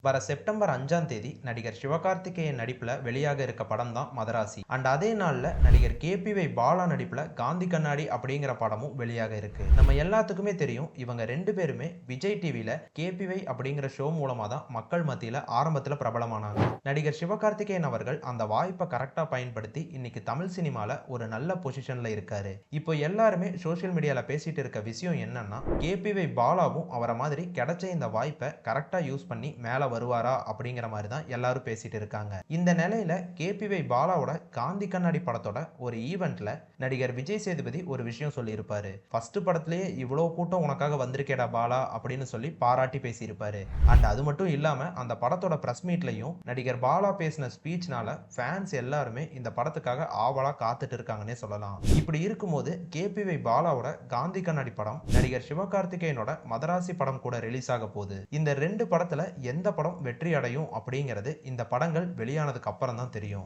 வர செப்டம்பர் 5ஆம் தேதி நடிகர் சிவகார்த்திகேயன் நடிப்புல வெளியாக இருக்க படம் தான் மதராசி. அதே நாள்ல நடிகர் கேபிஒய் பாலா நடிப்புல காந்தி கண்ணாடி அப்படிங்கிற படமும் வெளியாக இருக்கு. நம்ம எல்லாத்துக்குமே தெரியும், இவங்க ரெண்டு பேருமே விஜய் டிவில கேபிஒய் அப்படிங்கிற ஷோ மூலமா தான் மக்கள் மத்தியில ஆரம்பத்துல பிரபலமானாங்க. நடிகர் சிவகார்த்திகேயன் அவர்கள் அந்த வாய்ப்பை கரெக்டா பயன்படுத்தி இன்னைக்கு தமிழ் சினிமால ஒரு நல்ல பொசிஷன்ல இருக்காரு. இப்போ எல்லாருமே சோசியல் மீடியால பேசிட்டு இருக்க விஷயம் என்னன்னா, கேபிஒய் பாலாவும் அவரை மாதிரி கிடைச்ச இந்த வாய்ப்பை கரெக்டா யூஸ் பண்ணி மேல வருவாரா அப்படிங்கிற மாதிரி தான் எல்லாரும் பேசிட்டு இருக்காங்க. இந்த நிலையில கேபிஒய் பாலாவோட காந்தி கண்ணாடி படத்தோட ஒரு ஈவென்ட்ல நடிகர் விஜய் சேதுபதி ஒரு விஷயம் சொல்லியிருப்பாரு. ஃபர்ஸ்ட் படத்திலேயே இவ்வளவு கூட்டம் உனக்காக வந்திருக்கேடா பாலா அப்படின்னு சொல்லி பாராட்டி பேசியிருப்பாரு. அண்ட் அது மட்டும் இல்லாம அந்த படத்தோட பிரஸ் மீட்லயும் நடிகர் பாலா பேசின ஸ்பீச்னால ஃபேன்ஸ் எல்லாருமே இந்த படத்துக்காக ஆவலா காத்துட்டு இருக்காங்கன்னே சொல்லலாம். இப்படி இருக்கும்போது கேபிஒய் பாலாவோட காந்தி கண்ணாடி படம் நடிகர் சிவகார்த்திகேயனோட மதராசி படம் கூட ரிலீஸ் ஆக போகுது. இந்த ரெண்டு படத்துல எந்த படம் வெற்றி அடையும் அப்படிங்கிறது இந்த படங்கள் வெளியானதுக்கு அப்புறம் தான் தெரியும்.